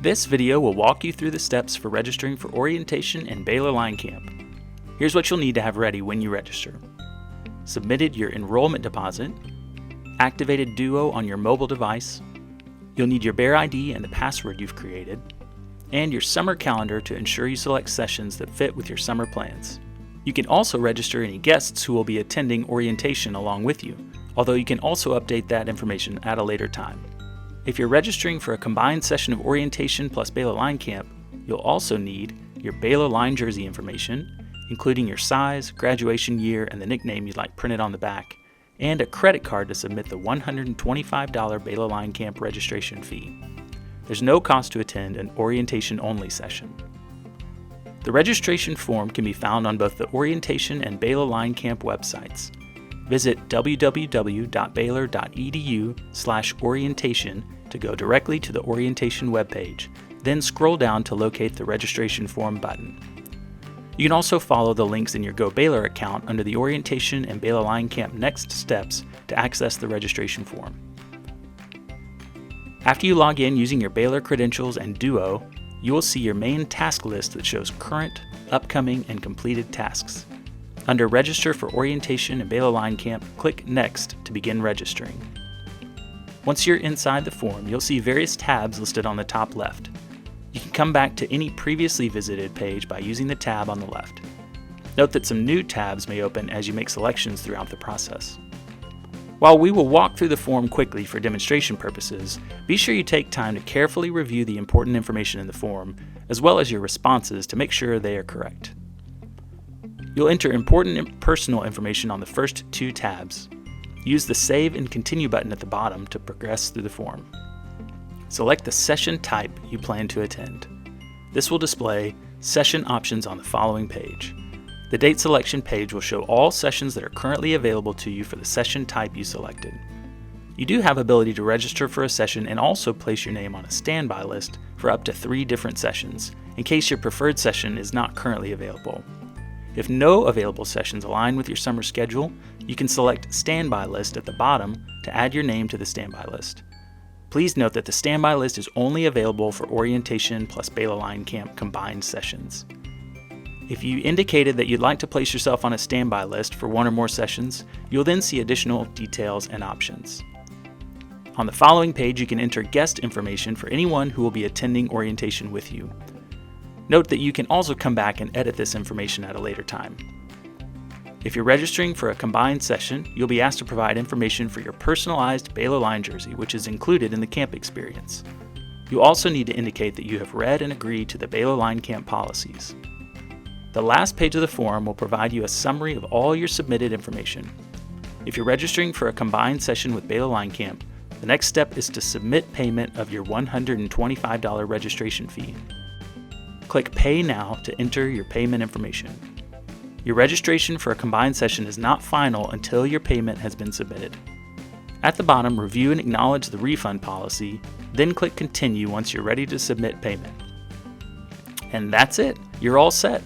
This video will walk you through the steps for registering for orientation and Baylor Line Camp. Here's what you'll need to have ready when you register. Submitted your enrollment deposit, activated Duo on your mobile device, you'll need your Bear ID and the password you've created, and your summer calendar to ensure you select sessions that fit with your summer plans. You can also register any guests who will be attending orientation along with you, although you can also update that information at a later time. If you're registering for a combined session of orientation plus Baylor Line Camp, you'll also need your Baylor Line jersey information, including your size, graduation year, and the nickname you'd like printed on the back, and a credit card to submit the $125 Baylor Line Camp registration fee. There's no cost to attend an orientation-only session. The registration form can be found on both the orientation and Baylor Line Camp websites. Visit www.baylor.edu/orientation to go directly to the orientation webpage, then scroll down to locate the registration form button. You can also follow the links in your Go Baylor account under the orientation and Baylor Line Camp next steps to access the registration form. After you log in using your Baylor credentials and Duo, you will see your main task list that shows current, upcoming, and completed tasks. Under Register for Orientation and Baylor Line Camp, click Next to begin registering. Once you're inside the form, you'll see various tabs listed on the top left. You can come back to any previously visited page by using the tab on the left. Note that some new tabs may open as you make selections throughout the process. While we will walk through the form quickly for demonstration purposes, be sure you take time to carefully review the important information in the form, as well as your responses to make sure they are correct. You'll enter important and personal information on the first two tabs. Use the Save and Continue button at the bottom to progress through the form. Select the session type you plan to attend. This will display session options on the following page. The date selection page will show all sessions that are currently available to you for the session type you selected. You do have ability to register for a session and also place your name on a standby list for up to 3 different sessions, in case your preferred session is not currently available. If no available sessions align with your summer schedule, you can select Standby List at the bottom to add your name to the standby list. Please note that the standby list is only available for orientation plus Baylor Line Camp combined sessions. If you indicated that you'd like to place yourself on a standby list for 1 or more sessions, you'll then see additional details and options. On the following page, you can enter guest information for anyone who will be attending orientation with you. Note that you can also come back and edit this information at a later time. If you're registering for a combined session, you'll be asked to provide information for your personalized Baylor Line jersey, which is included in the camp experience. You'll also need to indicate that you have read and agreed to the Baylor Line Camp policies. The last page of the form will provide you a summary of all your submitted information. If you're registering for a combined session with Baylor Line Camp, the next step is to submit payment of your $125 registration fee. Click Pay Now to enter your payment information. Your registration for a combined session is not final until your payment has been submitted. At the bottom, review and acknowledge the refund policy, then click Continue once you're ready to submit payment. And that's it, you're all set.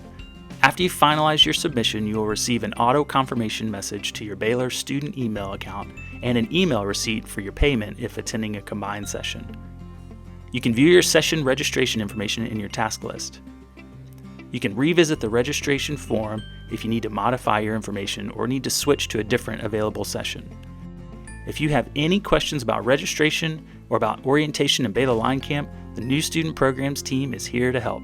After you finalize your submission, you will receive an auto confirmation message to your Baylor student email account and an email receipt for your payment if attending a combined session. You can view your session registration information in your task list. You can revisit the registration form if you need to modify your information or need to switch to a different available session. If you have any questions about registration or about orientation and Baylor Line Camp, the New Student Programs team is here to help.